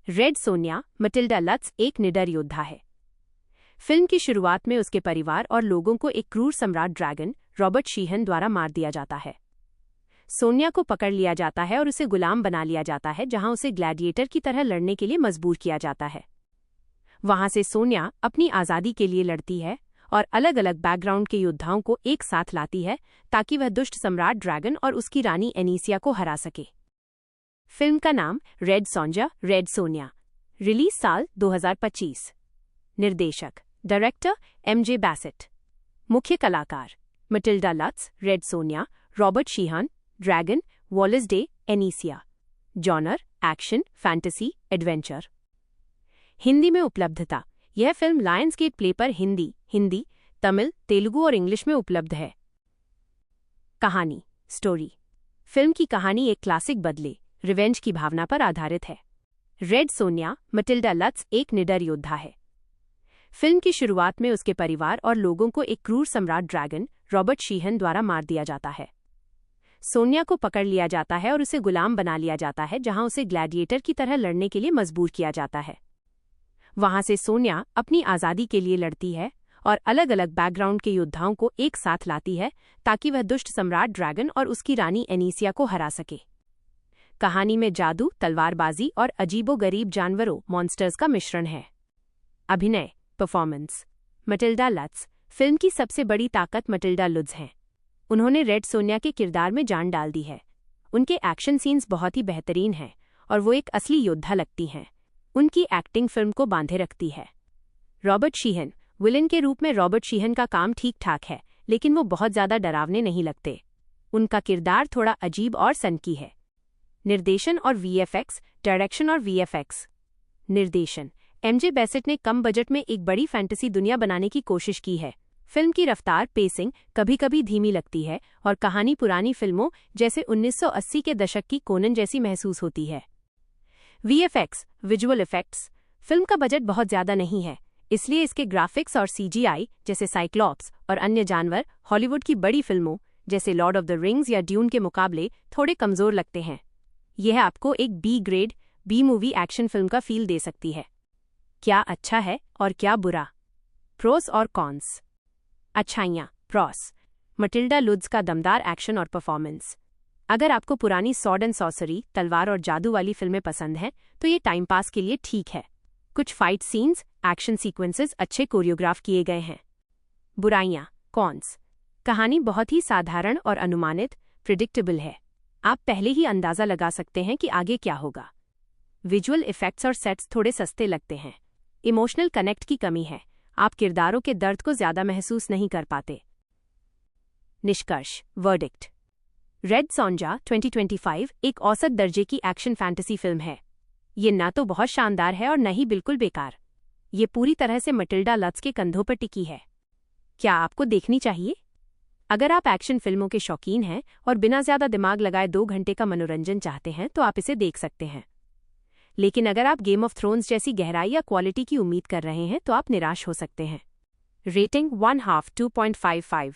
Red Sonia Matilda लट्ज एक निडर योद्धा है। फिल्म की शुरुआत में उसके परिवार और लोगों को एक क्रूर सम्राट ड्रैगन रॉबर्ट शीहन द्वारा मार दिया जाता है। सोनिया को पकड़ लिया जाता है और उसे गुलाम बना लिया जाता है, जहां उसे ग्लैडिएटर की तरह लड़ने के लिए मजबूर किया जाता है। वहां से सोनिया अपनी आज़ादी के लिए लड़ती है और अलग अलग बैकग्राउंड के योद्धाओं को एक साथ लाती है ताकि वह दुष्ट सम्राट ड्रैगन और उसकी रानी एनीसिया को हरा सके। फिल्म का नाम Red Sonja Red Sonja. Release साल 2025। निर्देशक डायरेक्टर MJ बैसेट। मुख्य कलाकार Matilda Lutz, Red Sonja, Robert Sheehan, dragon, Wallis Day, एनीसिया। Genre action, fantasy, adventure. Hindi में उपलब्धता। यह फिल्म लायंसगेट प्ले पर हिंदी, तमिल, तेलुगु और इंग्लिश में उपलब्ध है। कहानी स्टोरी। फिल्म की कहानी एक क्लासिक बदले रिवेंज की भावना पर आधारित है। रेड सोनिया मटिल्डा लट्ज एक निडर योद्धा है। फिल्म की शुरुआत में उसके परिवार और लोगों को एक क्रूर सम्राट ड्रैगन रॉबर्ट शीहन द्वारा मार दिया जाता है। सोनिया को पकड़ लिया जाता है और उसे गुलाम बना लिया जाता है, जहां उसे ग्लैडिएटर की तरह लड़ने के लिए मजबूर किया जाता है। वहां से सोनिया अपनी आज़ादी के लिए लड़ती है और अलग अलग बैकग्राउंड के योद्धाओं को एक साथ लाती है ताकि वह दुष्ट सम्राट ड्रैगन और उसकी रानी एनीसिया को हरा सके। कहानी में जादू, तलवारबाजी और अजीबोगरीब जानवरों मॉन्स्टर्स का मिश्रण है। अभिनय परफॉर्मेंस। मटिल्डा लट्ज। फिल्म की सबसे बड़ी ताकत मटिल्डा लट्ज हैं। उन्होंने रेड सोनिया के किरदार में जान डाल दी है। उनके एक्शन सीन्स बहुत ही बेहतरीन हैं और वो एक असली योद्धा लगती हैं। उनकी एक्टिंग फिल्म को बांधे रखती है। रॉबर्ट शीहन। विलन के रूप में रॉबर्ट शीहन का काम ठीक ठाक है, लेकिन वो बहुत ज्यादा डरावने नहीं लगते। उनका किरदार थोड़ा अजीब और सनकी है। निर्देशन और VFX। डायरेक्शन और VFX। निर्देशन MJ बैसेट ने कम बजट में एक बड़ी फैंटेसी दुनिया बनाने की कोशिश की है। फिल्म की रफ्तार पेसिंग कभी कभी धीमी लगती है और कहानी पुरानी फिल्मों जैसे 1980 के दशक की कोनन जैसी महसूस होती है। VFX visual effects. फिल्म का बजट बहुत ज्यादा नहीं है, इसलिए इसके ग्राफिक्स और CGI जैसे साइक्लॉप्स और अन्य जानवर हॉलीवुड की बड़ी फिल्मों जैसे लॉर्ड ऑफ द रिंग्स या ड्यून के मुकाबले थोड़े कमजोर लगते हैं। यह आपको एक B grade B movie action film का फील दे सकती है। क्या अच्छा है और क्या बुरा। प्रोस और कॉन्स। अच्छाइयाँ। प्रॉस। मटिल्डा लट्ज का दमदार एक्शन और परफॉर्मेंस। अगर आपको पुरानी सॉर्ड एंड सॉर्सरी, तलवार और जादू वाली फिल्में पसंद हैं तो ये टाइम पास के लिए ठीक है। कुछ फाइट सीन्स, एक्शन सीक्वेंसेस अच्छे कोरियोग्राफ किए गए हैं। बुराइयाँ। कॉन्स। कहानी बहुत ही साधारण और अनुमानित प्रिडिक्टेबल है। आप पहले ही अंदाजा लगा सकते हैं कि आगे क्या होगा। विजुअल इफेक्ट्स और सेट्स थोड़े सस्ते लगते हैं। इमोशनल कनेक्ट की कमी है। आप किरदारों के दर्द को ज्यादा महसूस नहीं कर पाते। निष्कर्ष वर्डिक्ट। रेड सोनिया 2025 एक औसत दर्जे की एक्शन फैंटेसी फिल्म है। ये न तो बहुत शानदार है और न ही बिल्कुल बेकार। ये पूरी तरह से मटिल्डा लट्ज के कंधों पर टिकी है। क्या आपको देखनी चाहिए? अगर आप एक्शन फिल्मों के शौकीन हैं और बिना ज्यादा दिमाग लगाए 2 घंटे का मनोरंजन चाहते हैं तो आप इसे देख सकते हैं। लेकिन अगर आप गेम ऑफ थ्रोन्स जैसी गहराई या क्वालिटी की उम्मीद कर रहे हैं तो आप निराश हो सकते हैं। रेटिंग 1/2 2.55।